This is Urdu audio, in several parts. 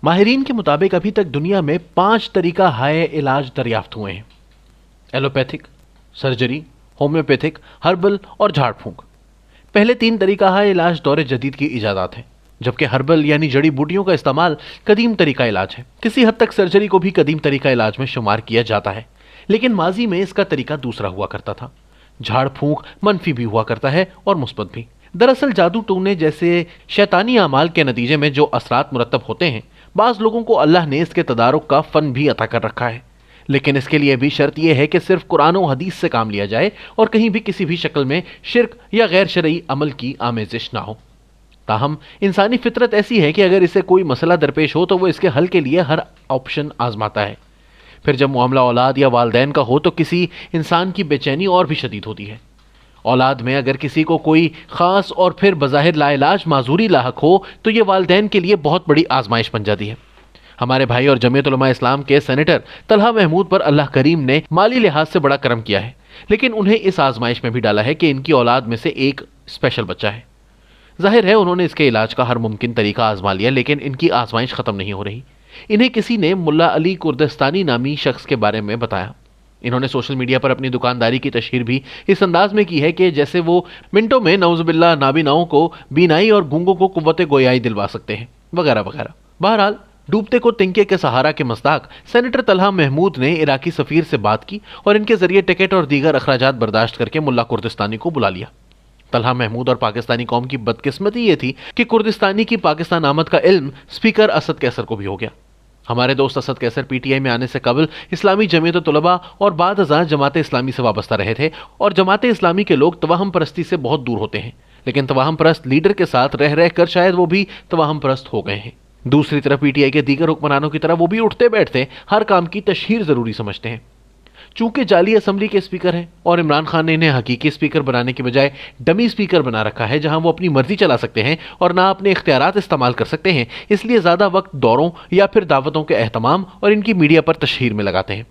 ماہرین کے مطابق ابھی تک دنیا میں 5 طریقہ ہائے علاج دریافت ہوئے ہیں: ایلوپیتھک، سرجری، ہومیوپیتھک، ہربل اور جھاڑ پھونک۔ پہلے 3 طریقہ ہائے علاج دور جدید کی ایجادات ہیں، جبکہ ہربل یعنی جڑی بوٹیوں کا استعمال قدیم طریقہ علاج ہے۔ کسی حد تک سرجری کو بھی قدیم طریقہ علاج میں شمار کیا جاتا ہے، لیکن ماضی میں اس کا طریقہ دوسرا ہوا کرتا تھا۔ جھاڑ پھونک منفی بھی ہوا کرتا ہے اور مثبت بھی۔ دراصل جادو ٹونے جیسے شیطانی اعمال کے نتیجے میں جو اثرات مرتب ہوتے ہیں، بعض لوگوں کو اللہ نے اس کے تدارک کا فن بھی عطا کر رکھا ہے، لیکن اس کے لیے بھی شرط یہ ہے کہ صرف قرآن و حدیث سے کام لیا جائے اور کہیں بھی کسی بھی شکل میں شرک یا غیر شرعی عمل کی آمیزش نہ ہو۔ تاہم انسانی فطرت ایسی ہے کہ اگر اسے کوئی مسئلہ درپیش ہو تو وہ اس کے حل کے لیے ہر آپشن آزماتا ہے۔ پھر جب معاملہ اولاد یا والدین کا ہو تو کسی انسان کی بے چینی اور بھی شدید ہوتی ہے۔ اولاد میں اگر کسی کو کوئی خاص اور پھر بظاہر لا علاج معذوری لاحق ہو تو یہ والدین کے لیے بہت بڑی آزمائش بن جاتی ہے۔ ہمارے بھائی اور جمعیت علماء اسلام کے سینیٹر طلحہ محمود پر اللہ کریم نے مالی لحاظ سے بڑا کرم کیا ہے، لیکن انہیں اس آزمائش میں بھی ڈالا ہے کہ ان کی اولاد میں سے ایک اسپیشل بچہ ہے۔ ظاہر ہے انہوں نے اس کے علاج کا ہر ممکن طریقہ آزما لیا، لیکن ان کی آزمائش ختم نہیں ہو رہی۔ انہیں کسی نے ملا علی کردستانی نامی شخص کے بارے میں بتایا۔ انہوں نے سوشل میڈیا پر اپنی دکانداری کی تشہیر بھی اس انداز میں کی ہے کہ جیسے وہ منٹوں میں نعوذ باللہ نابیناؤں کو بینائی اور گونگوں کو قوت گویائی دلوا سکتے ہیں، وغیرہ وغیرہ۔ بہرحال ڈوبتے کو تنکے کے سہارا کے مصداق سینیٹر طلحہ محمود نے عراقی سفیر سے بات کی اور ان کے ذریعے ٹکٹ اور دیگر اخراجات برداشت کر کے ملا کردستانی کو بلا لیا۔ طلحہ محمود اور پاکستانی قوم کی بدقسمتی یہ تھی کہ کردستانی کی پاکستان آمد کا علم اسپیکر اسد کیسر کو بھی ہو گیا۔ ہمارے دوست اسد کیسر پی ٹی آئی میں آنے سے قبل اسلامی جمعیت طلباء اور بعد ازاں جماعت اسلامی سے وابستہ رہے تھے، اور جماعت اسلامی کے لوگ توہم پرستی سے بہت دور ہوتے ہیں، لیکن توہم پرست لیڈر کے ساتھ رہ رہ کر شاید وہ بھی توہم پرست ہو گئے ہیں۔ دوسری طرف پی ٹی آئی کے دیگر حکمرانوں کی طرح وہ بھی اٹھتے بیٹھتے ہر کام کی تشہیر ضروری سمجھتے ہیں۔ چونکہ جعلی اسمبلی کے اسپیکر ہیں اور عمران خان نے انہیں حقیقی اسپیکر بنانے کے بجائے ڈمی اسپیکر بنا رکھا ہے جہاں وہ اپنی مرضی چلا سکتے ہیں اور نہ اپنے اختیارات استعمال کر سکتے ہیں، اس لیے زیادہ وقت دوروں یا پھر دعوتوں کے اہتمام اور ان کی میڈیا پر تشہیر میں لگاتے ہیں۔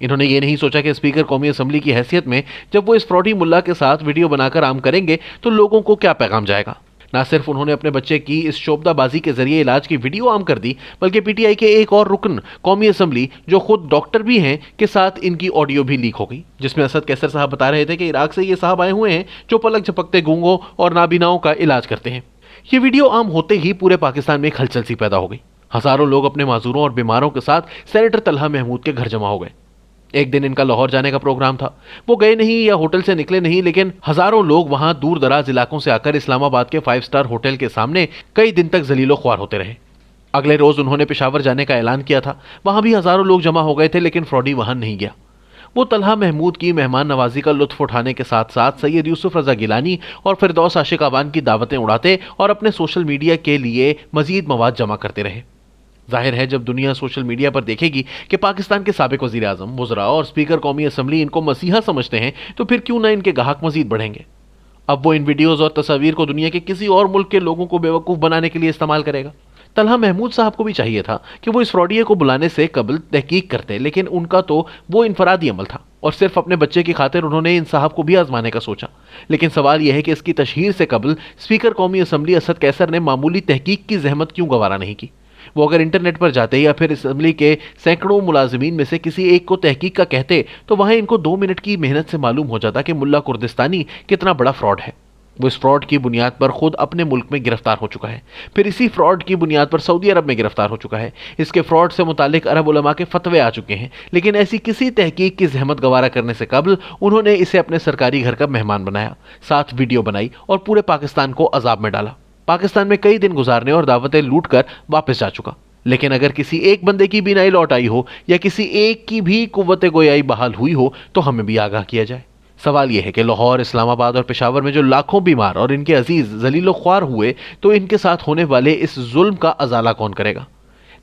انہوں نے یہ نہیں سوچا کہ اسپیکر قومی اسمبلی کی حیثیت میں جب وہ اس فراڈی ملا کے ساتھ ویڈیو بنا کر عام کریں گے تو لوگوں کو کیا پیغام جائے گا۔ نہ صرف انہوں نے اپنے بچے کی اس شعبدہ بازی کے ذریعے علاج کی ویڈیو عام کر دی، بلکہ پی ٹی آئی کے ایک اور رکن قومی اسمبلی جو خود ڈاکٹر بھی ہیں کے ساتھ ان کی آڈیو بھی لیک ہو گئی، جس میں اسد کیسر صاحب بتا رہے تھے کہ عراق سے یہ صاحب آئے ہوئے ہیں جو پلک جھپکتے گونگوں اور نابیناؤں کا علاج کرتے ہیں۔ یہ ویڈیو عام ہوتے ہی پورے پاکستان میں ایک ہلچل سی پیدا ہو گئی۔ ہزاروں لوگ اپنے معذوروں اور بیماروں کے ساتھ سینیٹر طلحہ محمود کے گھر جمع ہو گئے۔ ایک دن ان کا لاہور جانے کا پروگرام تھا، وہ گئے نہیں یا ہوٹل سے نکلے نہیں، لیکن ہزاروں لوگ وہاں دور دراز علاقوں سے آ کر اسلام آباد کے 5 اسٹار ہوٹل کے سامنے کئی دن تک ذلیل و خوار ہوتے رہے۔ اگلے روز انہوں نے پشاور جانے کا اعلان کیا تھا، وہاں بھی ہزاروں لوگ جمع ہو گئے تھے، لیکن فراڈی وہاں نہیں گیا۔ وہ طلحہ محمود کی مہمان نوازی کا لطف اٹھانے کے ساتھ ساتھ سید یوسف رضا گیلانی اور فردوس عاشق آبان کی دعوتیں اڑاتے اور اپنے سوشل میڈیا کے لیے مزید مواد جمع کرتے رہے۔ ظاہر ہے جب دنیا سوشل میڈیا پر دیکھے گی کہ پاکستان کے سابق وزیر اعظم، وزراء اور اسپیکر قومی اسمبلی ان کو مسیحا سمجھتے ہیں تو پھر کیوں نہ ان کے گاہک مزید بڑھیں گے۔ اب وہ ان ویڈیوز اور تصاویر کو دنیا کے کسی اور ملک کے لوگوں کو بیوقوف بنانے کے لیے استعمال کرے گا۔ طلحہ محمود صاحب کو بھی چاہیے تھا کہ وہ اس فراڈیے کو بلانے سے قبل تحقیق کرتے، لیکن ان کا تو وہ انفرادی عمل تھا اور صرف اپنے بچے کی خاطر انہوں نے ان صاحب کو بھی آزمانے کا سوچا۔ لیکن سوال یہ ہے کہ اس کی تشہیر سے قبل اسپیکر قومی اسمبلی اسد کیسر نے معمولی تحقیق کی زحمت کیوں گوارا نہیں کی؟ وہ اگر انٹرنیٹ پر جاتے یا پھر اسمبلی کے سینکڑوں ملازمین میں سے کسی ایک کو تحقیق کا کہتے تو وہاں ان کو 2 منٹ کی محنت سے معلوم ہو جاتا کہ ملا کردستانی کتنا بڑا فراڈ ہے۔ وہ اس فراڈ کی بنیاد پر خود اپنے ملک میں گرفتار ہو چکا ہے، پھر اسی فراڈ کی بنیاد پر سعودی عرب میں گرفتار ہو چکا ہے۔ اس کے فراڈ سے متعلق عرب علماء کے فتوے آ چکے ہیں، لیکن ایسی کسی تحقیق کی زحمت گوارا کرنے سے قبل انہوں نے اسے اپنے سرکاری گھر کا مہمان بنایا، ساتھ ویڈیو بنائی اور پورے پاکستان کو عذاب میں ڈالا۔ پاکستان میں کئی دن گزارنے اور دعوتیں لوٹ کر واپس جا چکا، لیکن اگر کسی ایک بندے کی بینائی لوٹ آئی ہو یا کسی ایک کی بھی قوت گویائی بحال ہوئی ہو تو ہمیں بھی آگاہ کیا جائے۔ سوال یہ ہے کہ لاہور، اسلام آباد اور پشاور میں جو لاکھوں بیمار اور ان کے عزیز ذلیل و خوار ہوئے تو ان کے ساتھ ہونے والے اس ظلم کا ازالہ کون کرے گا؟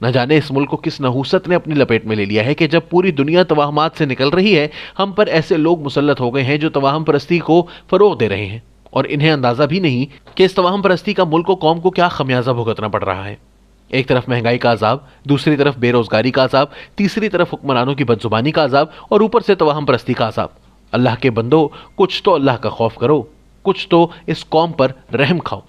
نہ جانے اس ملک کو کس نحوست نے اپنی لپیٹ میں لے لیا ہے کہ جب پوری دنیا توہمات سے نکل رہی ہے، ہم پر ایسے لوگ مسلط ہو گئے ہیں جو توہم پرستی کو فروغ دے رہے ہیں، اور انہیں اندازہ بھی نہیں کہ اس توہم پرستی کا ملک و قوم کو کیا خمیازہ بھگتنا پڑ رہا ہے۔ ایک طرف مہنگائی کا عذاب، دوسری طرف بے روزگاری کا عذاب، تیسری طرف حکمرانوں کی بدزبانی کا عذاب اور اوپر سے توہم پرستی کا عذاب۔ اللہ کے بندو، کچھ تو اللہ کا خوف کرو، کچھ تو اس قوم پر رحم کھاؤ۔